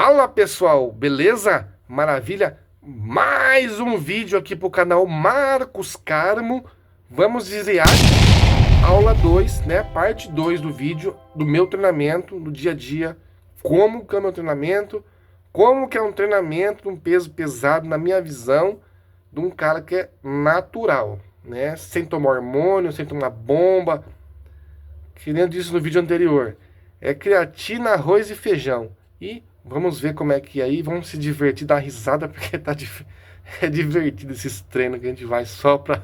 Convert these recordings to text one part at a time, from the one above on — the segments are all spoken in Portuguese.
Fala pessoal, beleza? Maravilha? Mais um vídeo aqui pro canal Marcos Carmo. Vamos dizer aula 2, né? Parte 2 do vídeo do meu treinamento no dia a dia. Como que é o meu treinamento? Como que é um treinamento de um peso pesado na minha visão de um cara que é natural, né? Sem tomar hormônio, sem tomar bomba. Que nem eu disse no vídeo anterior. É creatina, arroz e feijão. E vamos ver como é que é aí. Vamos se divertir, dar risada, porque é divertido esses treinos que a gente vai só pra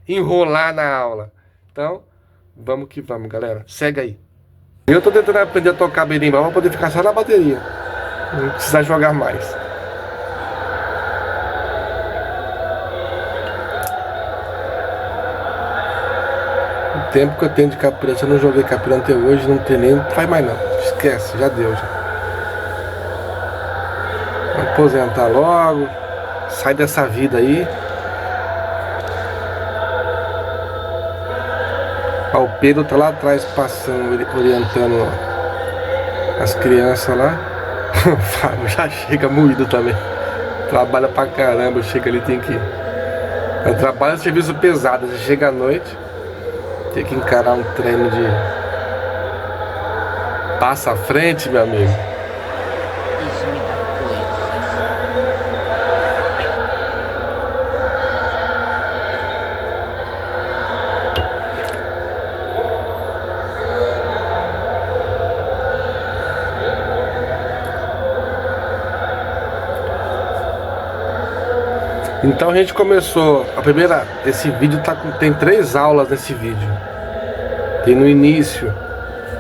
enrolar na aula. Então, vamos que vamos, galera. Segue aí. Eu tô tentando aprender a tocar berimbau pra poder ficar só na bateria. Não precisar jogar mais. O tempo que eu tenho de capoeira, se eu não joguei capoeira até hoje, não treinei, não faz mais não. Esquece, já deu já. Vou aposentar logo. Sai dessa vida aí. Ó, o Pedro tá lá atrás passando, orientando as crianças lá. O Fábio já chega moído também. Trabalha pra caramba, chega ali, tem que... Eu trabalho serviço pesado, você chega à noite, tem que encarar um treino de... Passa à frente, meu amigo. Então a gente começou, esse vídeo tem 3 aulas nesse vídeo. Tem no início,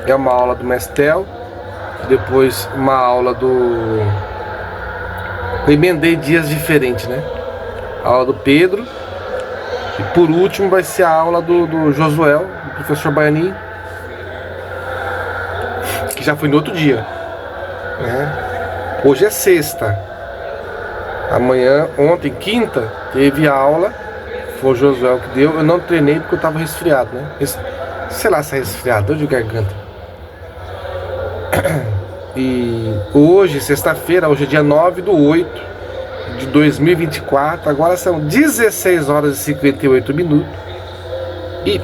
é uma aula do Mestel, depois uma aula do... Eu emendei dias diferentes, né? A aula do Pedro, e por último vai ser a aula do Josuel, do professor Baianinho, que já foi no outro dia, né? Hoje é sexta. Amanhã, ontem, quinta, teve aula. Foi o Josué que deu. Eu não treinei porque eu tava resfriado, né? Sei lá se é resfriado, dor de garganta. E hoje, sexta-feira, hoje é dia 9/8/2024. Agora são 16 horas e 58 minutos. E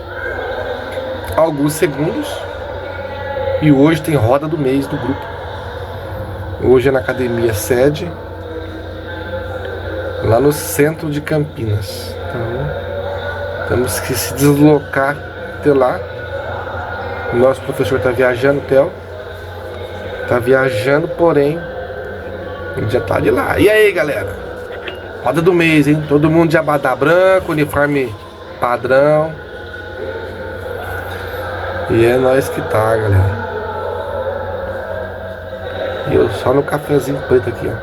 alguns segundos. E hoje tem roda do mês do grupo. Hoje é na academia sede, lá no centro de Campinas. Então, temos que se deslocar até lá. O nosso professor está viajando, o Theo. Está viajando, porém, ele já tá de lá. E aí, galera? Roda do mês, hein? Todo mundo de abadá branco, uniforme padrão. E é nós que tá, galera. E eu só no cafezinho preto aqui, ó.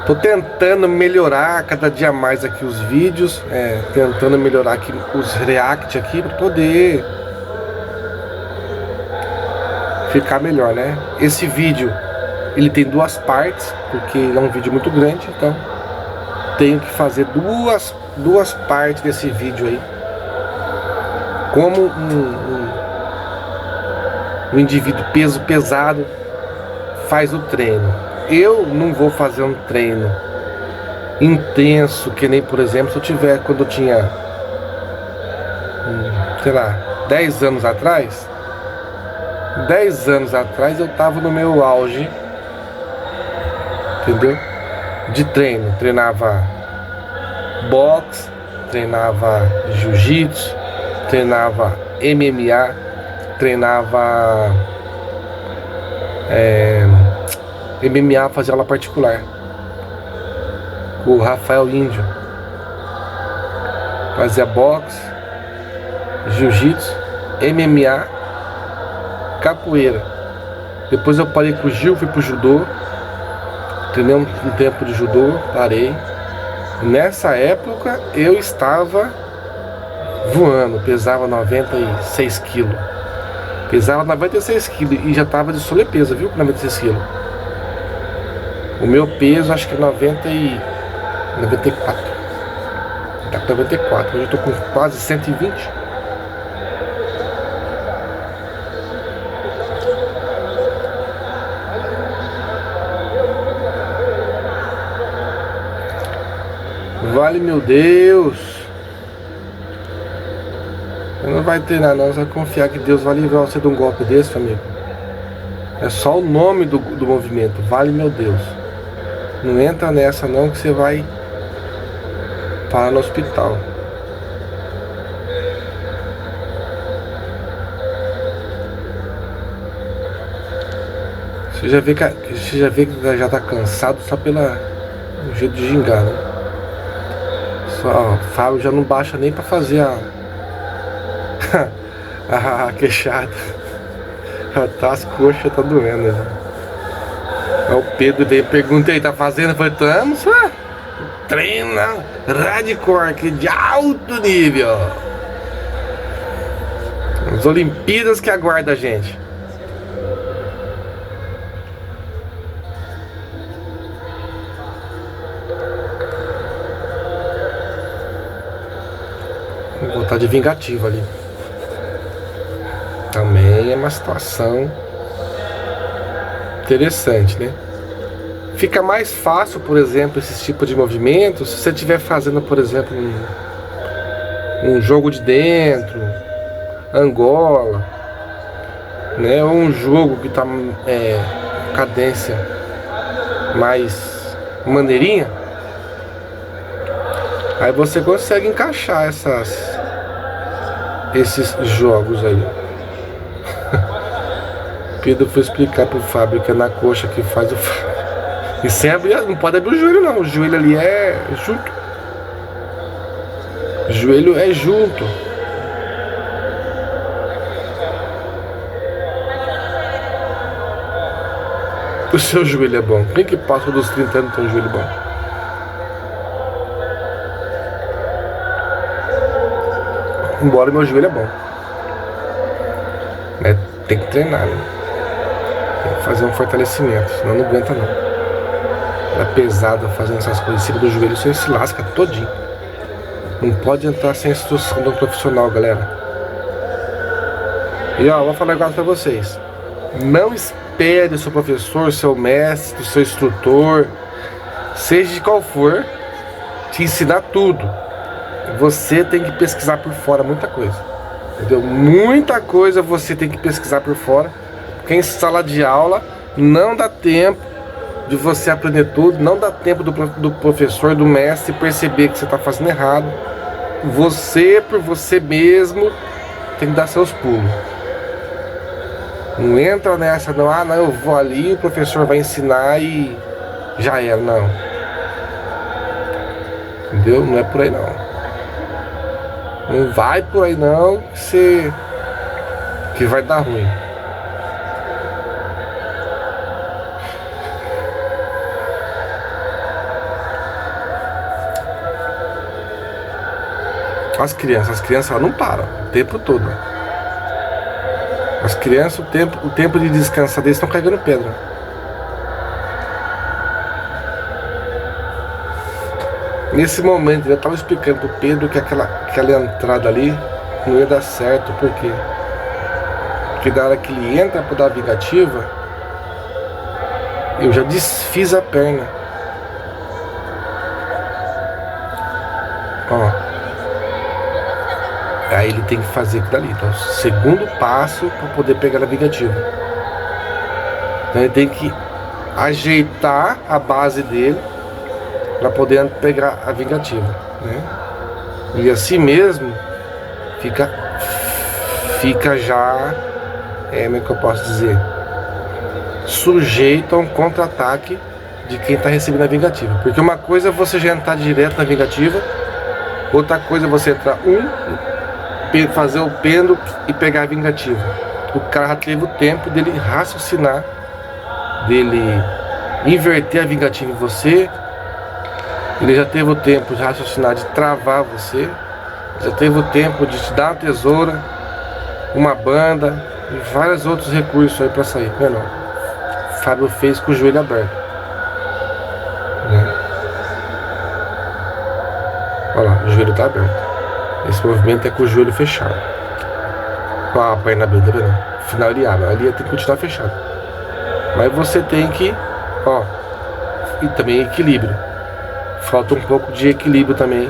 Tô tentando melhorar cada dia mais aqui os vídeos, tentando melhorar aqui os react aqui para poder ficar melhor, né? Esse vídeo ele tem 2 partes, porque ele é um vídeo muito grande, então tenho que fazer duas partes desse vídeo aí. Como um indivíduo peso pesado faz o treino. Eu não vou fazer um treino intenso, que nem, por exemplo, se eu tiver, quando eu tinha, sei lá, 10 anos atrás. 10 anos atrás eu tava no meu auge, entendeu? De treino. Treinava boxe, treinava jiu-jitsu, treinava MMA, treinava... MMA, fazia aula particular com o Rafael Índio. Fazia boxe, jiu-jitsu, MMA, capoeira. Depois eu parei com o Gil, fui pro judô. Treinei um tempo de judô, parei. Nessa época eu estava voando, pesava 96 quilos. Pesava 96 quilos e já estava de sobrepeso, viu? 96 quilos. O meu peso acho que é 94. Tá com 94. Hoje eu tô com quase 120. Vale, meu Deus. Você não vai treinar não, você vai confiar que Deus vai livrar você de um golpe desse, amigo. É só o nome do movimento, vale, meu Deus. Não entra nessa não que você vai parar no hospital. Você já vê que já tá cansado só pelo jeito de gingar, né? Só, ó, o Fábio já não baixa nem pra fazer a queixada. Tá, as coxas tá doendo já. Aí o Pedro veio e pergunta aí, tá fazendo? Eu falei, estamos, treina hardcore aqui de alto nível. As Olimpíadas que aguarda a gente. Vou voltar de vingativo ali. Também é uma situação interessante, né? Fica mais fácil, por exemplo, esse tipo de movimento se você estiver fazendo, por exemplo, um jogo de dentro, Angola, né? Ou um jogo que tá cadência mais maneirinha. Aí você consegue encaixar esses jogos aí. Pedro foi explicar pro Fábio que é na coxa que faz o Fábio. E sem abrir, não pode abrir o joelho não. O joelho ali é junto. O joelho é junto. O seu joelho é bom. Quem que passa dos 30 anos tem um joelho bom? Embora meu joelho é bom. Tem que treinar, né? Tem que fazer um fortalecimento, senão não aguenta não. É pesado fazendo essas coisas em cima do joelho, você se lasca todinho. Não pode entrar sem a instrução de um profissional, galera. E ó, vou falar um negócio pra vocês. Não espere o seu professor, o seu mestre, o seu instrutor, seja de qual for, te ensinar tudo. Você tem que pesquisar por fora muita coisa. Entendeu? Muita coisa você tem que pesquisar por fora. Porque em sala de aula não dá tempo de você aprender tudo. Não dá tempo do professor, do mestre perceber que você está fazendo errado. Você, por você mesmo, tem que dar seus pulos. Não entra nessa não. Ah, não, eu vou ali, o professor vai ensinar e já era, não. Entendeu? Não é por aí não. Não vai por aí não, que vai dar ruim. As crianças elas não param o tempo todo. As crianças, o tempo de descansar deles estão carregando pedra. Nesse momento eu estava explicando pro Pedro que aquela entrada ali não ia dar certo, por quê? Porque na hora que ele entra para dar a vingativa, eu já desfiz a perna. Ó. Aí ele tem que fazer aquilo ali. Então, segundo passo para poder pegar a vingativa. Então ele tem que ajeitar a base dele para poder pegar a vingativa, né? E assim mesmo fica já, como é que eu posso dizer, sujeito a um contra-ataque de quem está recebendo a vingativa. Porque uma coisa é você já entrar direto na vingativa, outra coisa é você entrar fazer o pêndulo e pegar a vingativa. O cara já teve o tempo dele raciocinar, dele inverter a vingativa em você. Ele já teve o tempo de raciocinar, de travar você. Já teve o tempo de te dar uma tesoura, uma banda e vários outros recursos aí pra sair. Menor. O Fábio fez com o joelho aberto, né? Olha lá, o joelho tá aberto. Esse movimento é com o joelho fechado. Ó, a perna aberta, tá vendo? No final ele abre, ali tem que continuar fechado. Mas você tem que, ó, e também equilíbrio. Falta um pouco de equilíbrio também.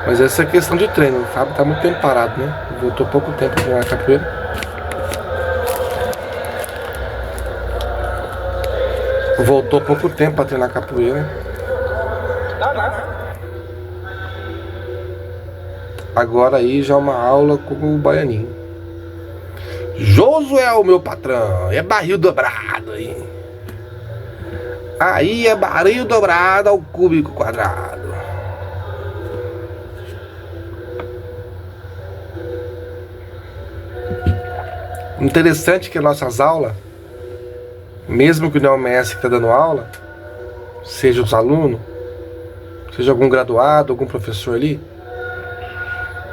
Mas essa é questão de treino. O Fábio tá muito tempo parado, né? Voltou pouco tempo a treinar capoeira. Voltou pouco tempo a treinar capoeira. Agora aí já uma aula com o Baianinho. Josué, o meu patrão. É barril dobrado aí. Aí é barril dobrado ao cúbico quadrado. Interessante que nossas aulas, mesmo que não é o mestre que está dando aula, seja os alunos, seja algum graduado, algum professor ali,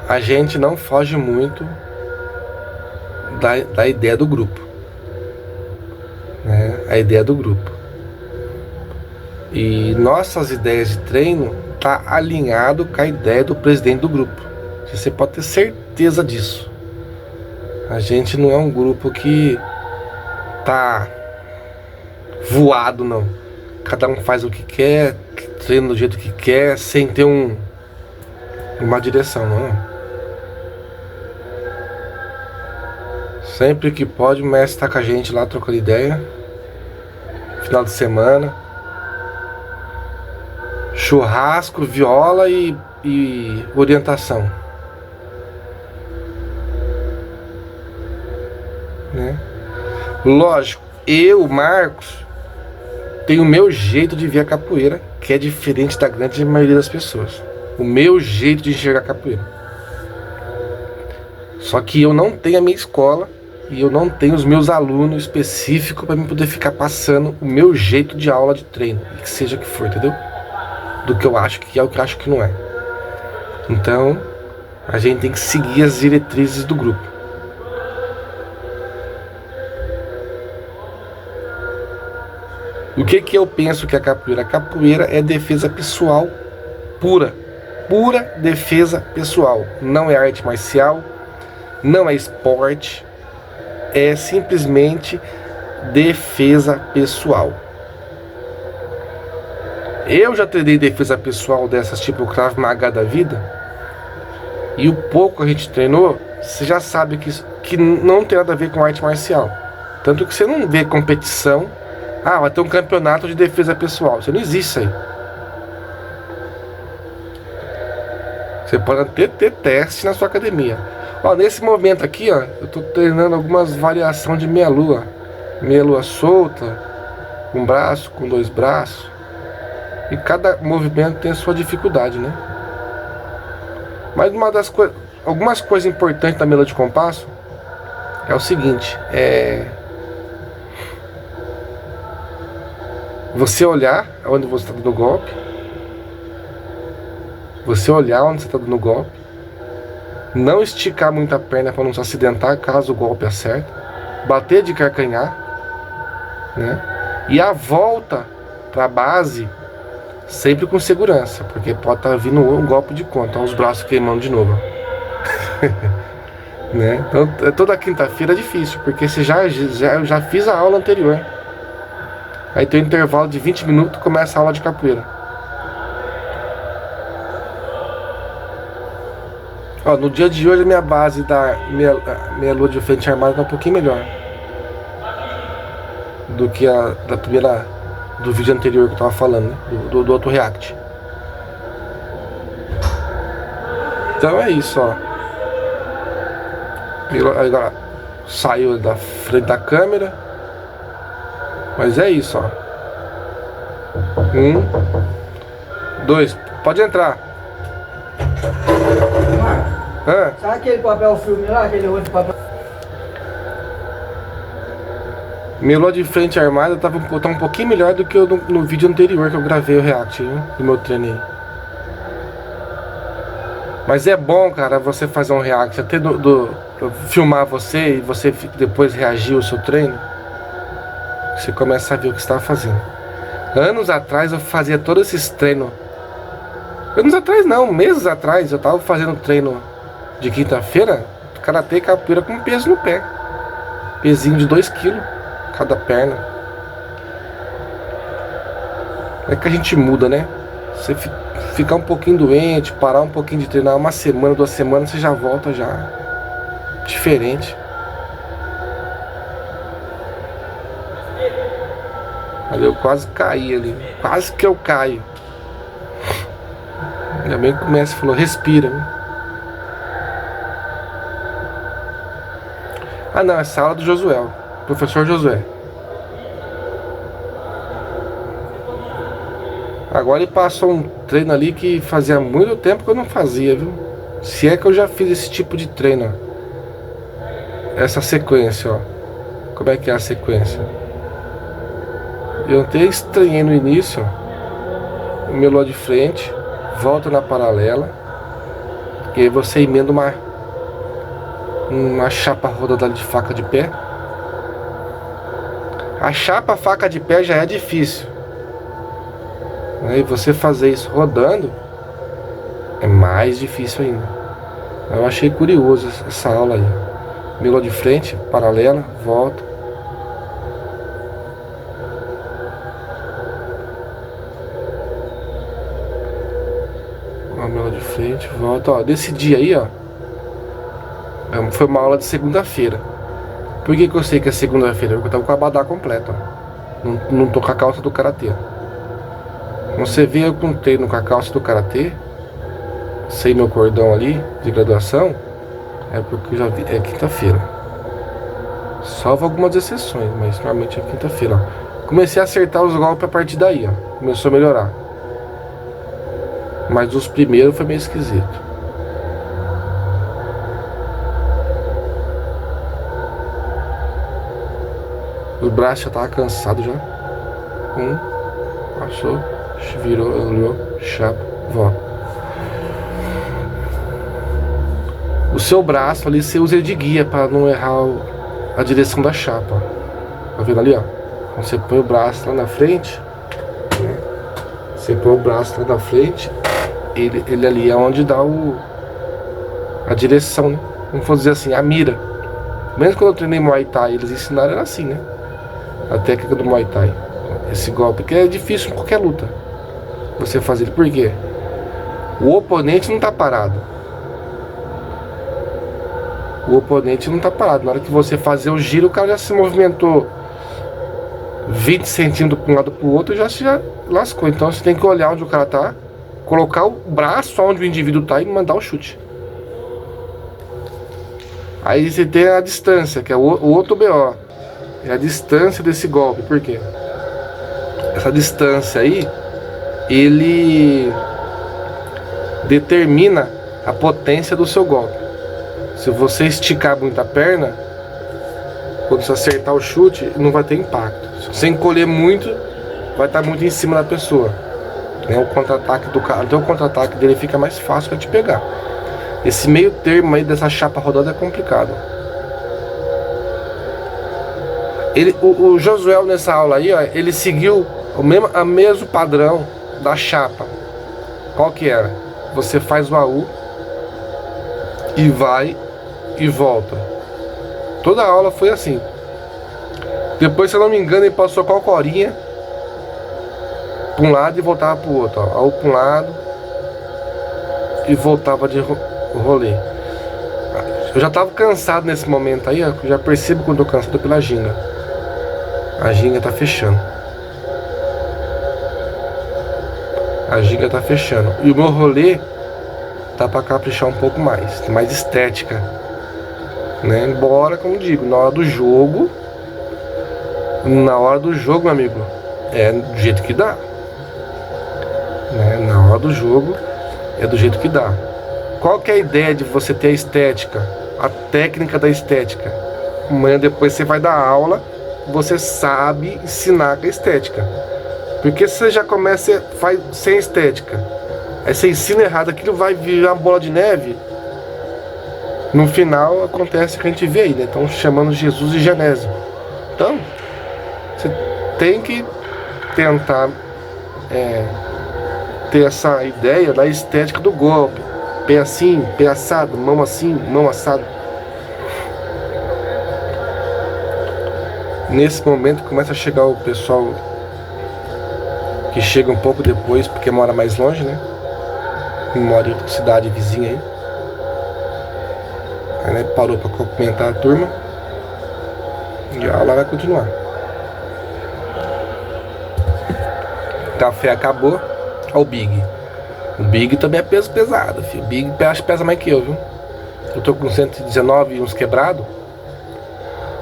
a gente não foge muito da ideia do grupo, né? A ideia do grupo. E nossas ideias de treino tá alinhado com a ideia do presidente do grupo. Você pode ter certeza disso. A gente não é um grupo que tá voado, não. Cada um faz o que quer, treina do jeito que quer, sem ter uma direção, não. Sempre que pode, o mestre tá com a gente lá trocando ideia. Final de semana. Churrasco, viola e orientação. Né? Lógico, eu, Marcos, tenho o meu jeito de ver a capoeira, que é diferente da grande maioria das pessoas. O meu jeito de enxergar a capoeira. Só que eu não tenho a minha escola e eu não tenho os meus alunos específicos para mim poder ficar passando o meu jeito de aula de treino, que seja que for, entendeu? Do que eu acho que é o que eu acho que não é. Então, a gente tem que seguir as diretrizes do grupo. O que eu penso que é a capoeira? A capoeira é defesa pessoal pura. Pura defesa pessoal. Não é arte marcial, não é esporte, é simplesmente defesa pessoal. Eu já treinei defesa pessoal dessas tipo Krav Maga da vida, e o pouco que a gente treinou, você já sabe que não tem nada a ver com arte marcial. Tanto que você não vê competição. Ah, vai ter um campeonato de defesa pessoal. Isso não existe isso aí. Você pode até ter teste na sua academia. Ó, nesse momento aqui, ó, eu tô treinando algumas variações de meia-lua. Meia-lua solta, com um braço, com dois braços. E cada movimento tem a sua dificuldade, né? Mas algumas coisas importantes da meia-lua de compasso é o seguinte, você olhar onde você está dando golpe. Você olhar onde você está dando golpe. Não esticar muito a perna para não se acidentar caso o golpe acerte. Bater de calcanhar, né? E a volta para a base sempre com segurança, porque pode estar vindo um golpe de conta. Olha os braços queimando de novo. Né? Então toda quinta-feira é difícil, porque você já fiz a aula anterior. Aí tem um intervalo de 20 minutos, começa a aula de capoeira. Ó, no dia de hoje a minha base da minha lua de frente armada tá um pouquinho melhor do que a da primeira, do vídeo anterior que eu tava falando, né? do outro react. Então é isso, ó. Agora saiu da frente da câmera. Mas é isso, ó. 1, 2, pode entrar. Marcos, sabe aquele papel filme lá, aquele outro papel? Meu lua de frente armada tá um pouquinho melhor do que no vídeo anterior que eu gravei o react, viu? Do meu treino aí. Mas é bom, cara, você fazer um react, até filmar você e você depois reagir ao seu treino. Você começa a ver o que você estava fazendo. Anos atrás eu fazia todos esses treinos. Anos atrás não, meses atrás eu tava fazendo treino de quinta-feira, karatê e capoeira com peso no pé. Pezinho de 2 kg cada perna. É que a gente muda, né? Você ficar um pouquinho doente, parar um pouquinho de treinar, uma semana, 2 semanas, você já volta já diferente. Ali eu quase caí ali, quase que eu caio. Ainda bem que começa e falou, respira, né? Ah não, essa aula do Josué, professor Josué. Agora ele passou um treino ali que fazia muito tempo que eu não fazia, viu? Se é que eu já fiz esse tipo de treino, ó. Essa sequência, ó. Como é que é a sequência? Eu até estranhei no início, ó. O meu lado de frente, volta na paralela. E aí você emenda uma chapa rodada de faca de pé. A chapa faca de pé já é difícil. Aí você fazer isso rodando é mais difícil ainda. Eu achei curioso essa aula aí. Melo de frente, paralela, volta. Melo de frente, volta. Ó, desse dia aí, ó, foi uma aula de segunda-feira. Por que eu sei que é segunda-feira? Porque eu tava com a abadá completa, ó. Não tô com a calça do karatê. Você vê eu com treino com a calça do karatê, sei meu cordão ali de graduação, é porque eu já vi, é quinta-feira. Salvo algumas exceções, mas normalmente é quinta-feira. Comecei a acertar os golpes a partir daí, ó. Começou a melhorar. Mas os primeiros foi meio esquisito. Os braços já estavam cansados já. Passou. Virou, olhou, chapa, volta. O seu braço ali você usa ele de guia para não errar a direção da chapa. Tá vendo ali, ó? Então você põe o braço lá na frente, né? Você põe o braço lá na frente, ele ali é onde dá a direção, né? Vamos dizer assim, a mira. Mesmo quando eu treinei Muay Thai, eles ensinaram era assim, né? A técnica do Muay Thai. Esse golpe que é difícil em qualquer luta você fazer. Por quê? O oponente não tá parado. O oponente não tá parado. Na hora que você fazer o giro, o cara já se movimentou 20 centímetros para um lado para o outro e já lascou. Então você tem que olhar onde o cara tá, colocar o braço onde o indivíduo tá e mandar o chute. Aí você tem a distância, que é o outro BO. É a distância desse golpe. Por quê? Essa distância aí, ele determina a potência do seu golpe. Se você esticar muito a perna, quando você acertar o chute, não vai ter impacto. Se você encolher muito, vai estar muito em cima da pessoa. O contra-ataque do cara, então o contra-ataque dele fica mais fácil para te pegar. Esse meio termo aí dessa chapa rodada é complicado. O Josué nessa aula aí, ó, ele seguiu o mesmo padrão da chapa. Qual que era? Você faz o AU e vai e volta. Toda a aula foi assim. Depois, se eu não me engano, ele passou com a corinha para um lado e voltava para o outro. Ó. AU para um lado e voltava de rolê. Eu já estava cansado nesse momento aí, ó. Eu já percebo quando eu tô cansado pela ginga. A ginga tá fechando. A ginga tá fechando. E o meu rolê tá pra caprichar um pouco mais. Tem mais estética, né? Embora, como digo, na hora do jogo, meu amigo, é do jeito que dá, né? Na hora do jogo é do jeito que dá. Qual que é a ideia de você ter a estética? A técnica da estética. Amanhã depois você vai dar aula, você sabe ensinar com a estética. Porque se você já começa, faz sem estética, aí você ensina errado, aquilo vai virar uma bola de neve. No final acontece o que a gente vê aí, né? Estão chamando Jesus de Genésio. Então, você tem que tentar ter essa ideia da estética do golpe. Pé assim, pé assado, mão assim, mão assado. Nesse momento começa a chegar o pessoal que chega um pouco depois, porque mora mais longe, né? Mora em outra cidade vizinha aí. Aí, né, parou pra cumprimentar a turma. E a aula vai continuar. O café acabou. Olha o Big. O Big também é peso pesado, filho. O Big acho que pesa mais que eu, viu? Eu tô com 119 e uns quebrados.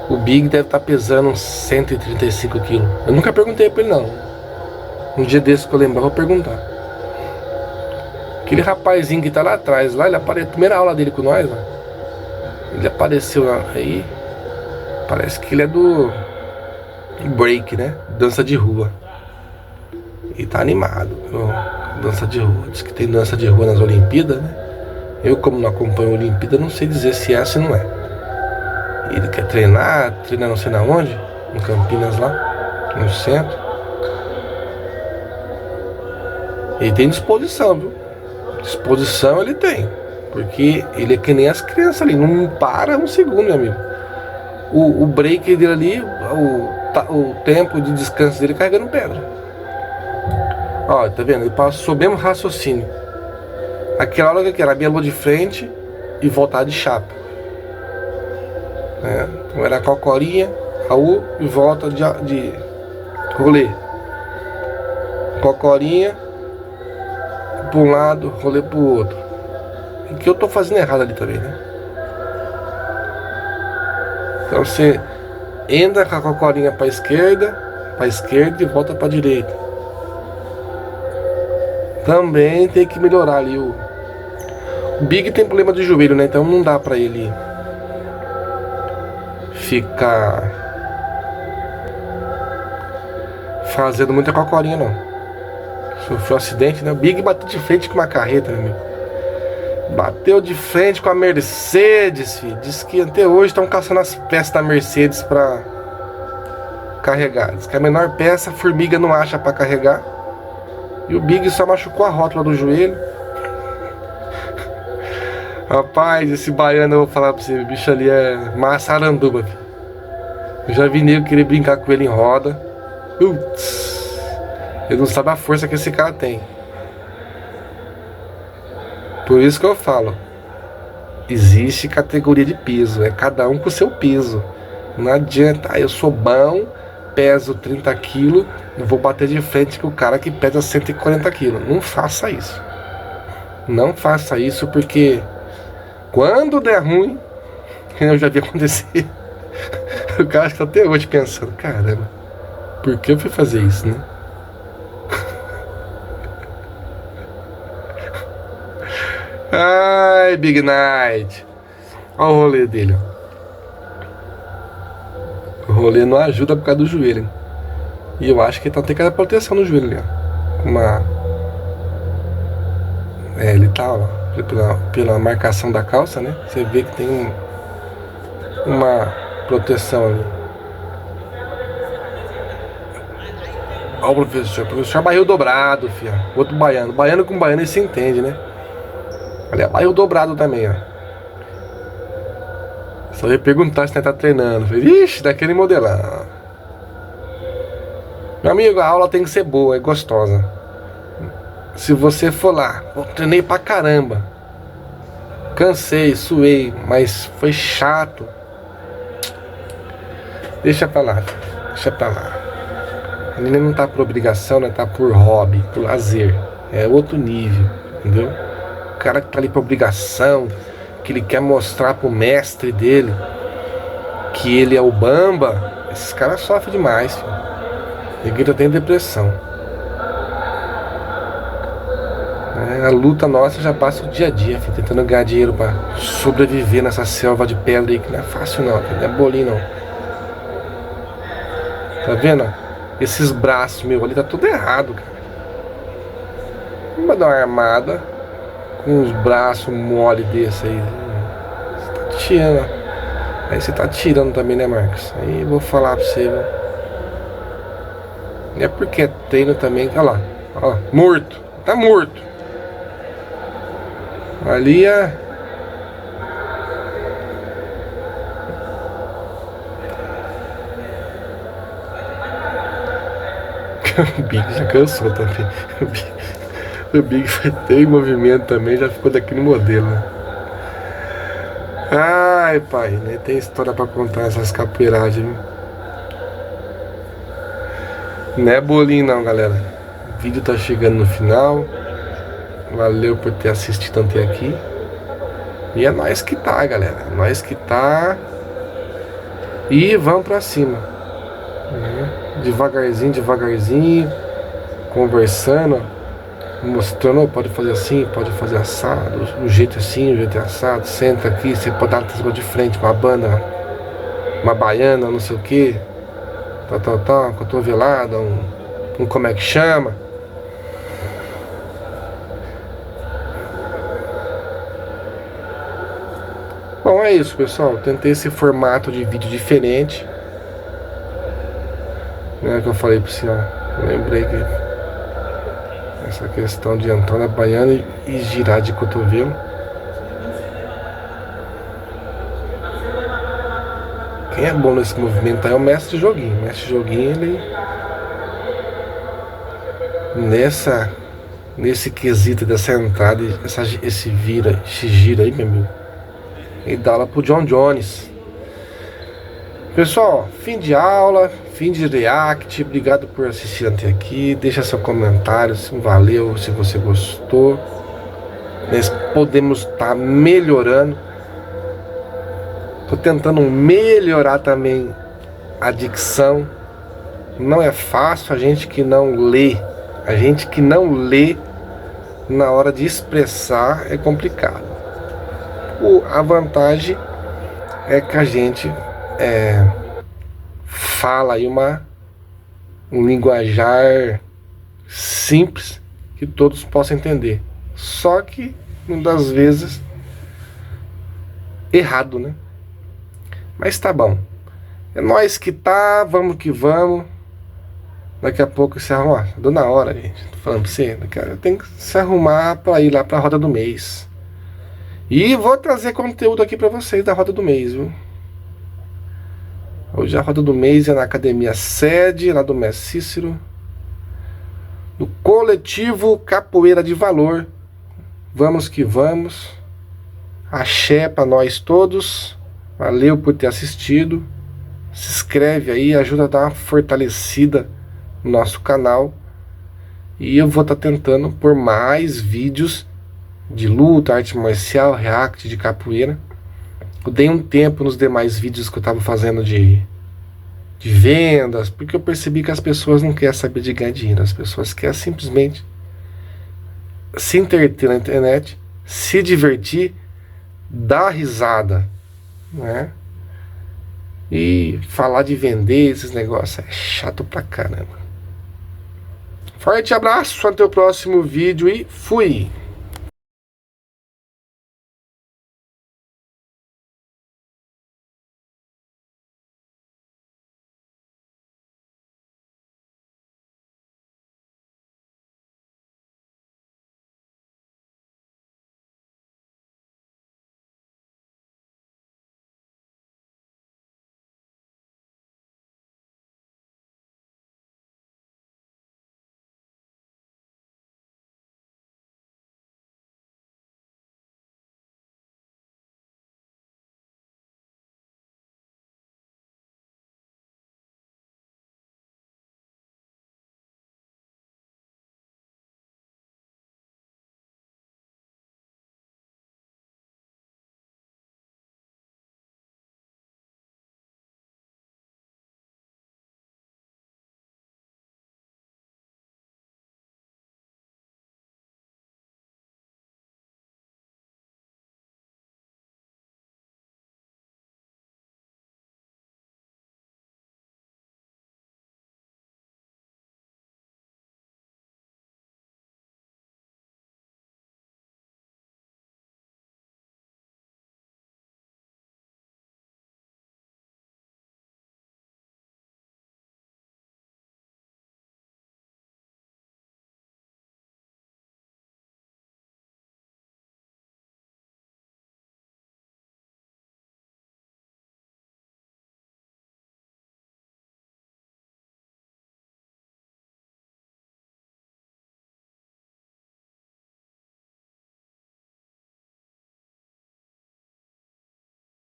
O Big deve estar pesando uns 135 quilos. Eu nunca perguntei pra ele, não. Um dia desse que eu lembrar, eu vou perguntar. Aquele rapazinho que tá lá atrás, lá, ele apareceu. Primeira aula dele com nós, ó. Ele apareceu aí. Parece que ele é do break, né? Dança de rua. E tá animado. Dança de rua. Diz que tem dança de rua nas Olimpíadas, né? Eu, como não acompanho a Olimpíada, não sei dizer se é ou se não é. Ele quer treinar, treina não sei na onde, em Campinas lá, no centro. Ele tem disposição, viu? Disposição ele tem. Porque ele é que nem as crianças ali, não para um segundo, meu amigo. O break dele ali, o tempo de descanso dele carregando pedra. Ó, tá vendo? Ele passou o mesmo raciocínio. Aquela hora que era bielô de frente e voltar de chapa. Então era cocorinha, Raul e volta de rolê. Cocorinha para um lado, rolê pro outro. O que eu tô fazendo errado ali também, né? Então você entra com a cocorinha para esquerda e volta para direita. Também tem que melhorar ali o Big tem problema de joelho, né? Então não dá pra ele ficar fazendo muita cocorinha, não. Sofreu um acidente, né? O Big bateu de frente com uma carreta, meu amigo. Bateu de frente com a Mercedes, filho. Diz que até hoje estão caçando as peças da Mercedes pra carregar. Diz que a menor peça a formiga não acha pra carregar. E o Big só machucou a rótula do joelho. Rapaz, esse baiano, eu vou falar pra você, o bicho ali é maçaranduba, filho. Eu já vi nego querer brincar com ele em roda. Putz, ele não sabe a força que esse cara tem. Por isso que eu falo, existe categoria de peso, é cada um com o seu peso. Não adianta, eu sou bom, peso 30 quilos, eu vou bater de frente com o cara que pesa 140 quilos. Não faça isso. Não faça isso, porque quando der ruim, eu já vi acontecer. O cara está até hoje pensando, caramba, por que eu fui fazer isso, né? Ai, Big Night. Olha o rolê dele, ó. O rolê não ajuda por causa do joelho, hein? E eu acho que ele tá tendo aquela proteção no joelho ali, ó. Ele tá, ó, pela marcação da calça, né? Você vê que tem uma proteção ali. Olha o professor barril dobrado, filho. Outro baiano. Baiano com baiano, ele se entende, né? Olha, barril dobrado também, ó. Só ia perguntar se ele tá treinando. Falei, ixi, daquele modelão. Meu amigo, a aula tem que ser boa, é gostosa. Se você for lá, eu treinei pra caramba. Cansei, suei, mas foi chato. Deixa pra lá, deixa pra lá. A menina não tá por obrigação, né? Tá por hobby, por lazer. É outro nível, entendeu? O cara que tá ali por obrigação, que ele quer mostrar pro mestre dele que ele é o bamba, esses caras sofrem demais, filho. Ele tem depressão. A luta nossa já passa o dia a dia, filho, tentando ganhar dinheiro pra sobreviver nessa selva de pedra aí, que não é fácil não, filho, não é bolinho não. Tá vendo? Esses braços, meu, ali tá tudo errado, cara. Vamos dar uma armada com os braços mole desse aí. Você tá tirando. Aí você tá tirando também, né, Marcos? Aí eu vou falar pra você, viu? É porque é treino também. Olha lá, ó, morto. Tá morto. Ali é. O Big já cansou também. O Big foi ter em movimento também, já ficou daquele modelo, né? Ai, pai, né? Tem história pra contar essas capoeiragens, viu? Não é bolinho não, galera. O vídeo tá chegando no final. Valeu por ter assistido até aqui. E é nós que tá, galera. É nós que tá. E vamos pra cima, né? Devagarzinho, devagarzinho. Conversando, mostrando, pode fazer assim, pode fazer assado, o jeito assim, o jeito assado. Senta aqui, você pode dar uma tesoura de frente, uma banda, uma baiana, não sei o que, uma cotovelada, um como é que chama. Bom, é isso, pessoal. Tentei esse formato de vídeo diferente, né, que eu falei pra você, ó. Lembrei que essa questão de entrar na baiana e girar de cotovelo. Quem é bom nesse movimento aí é o mestre Joguinho. O mestre Joguinho, ele nesse quesito dessa entrada, esse gira aí, meu amigo, ele dá aula pro John Jones. Pessoal, fim de aula, fim de react. Obrigado por assistir até aqui. Deixa seu comentário se valeu, se você gostou. Nós podemos estar melhorando. Tô tentando melhorar também a dicção. Não é fácil, a gente que não lê na hora de expressar é complicado. A vantagem é que a gente fala aí um linguajar simples que todos possam entender. Só que, muitas vezes, errado, né? Mas tá bom. É nós que tá, vamos que vamos. Daqui a pouco se arrumar. Tô na hora, gente. Tô falando pra você. Eu tenho que se arrumar pra ir lá pra roda do mês. E vou trazer conteúdo aqui pra vocês da roda do mês, viu? Hoje a roda do mês é na academia sede, lá do Mestre Cícero, no coletivo Capoeira de Valor. Vamos que vamos. Axé pra nós todos. Valeu por ter assistido. Se inscreve aí, ajuda a dar uma fortalecida no nosso canal. E eu vou estar tentando por mais vídeos de luta, arte marcial, react de capoeira. Eu dei um tempo nos demais vídeos que eu estava fazendo de vendas, porque eu percebi que as pessoas não querem saber de ganhar dinheiro. As pessoas querem simplesmente se entreter na internet, se divertir, dar risada, né? E falar de vender esses negócios é chato pra caramba. Forte abraço, até o próximo vídeo e fui!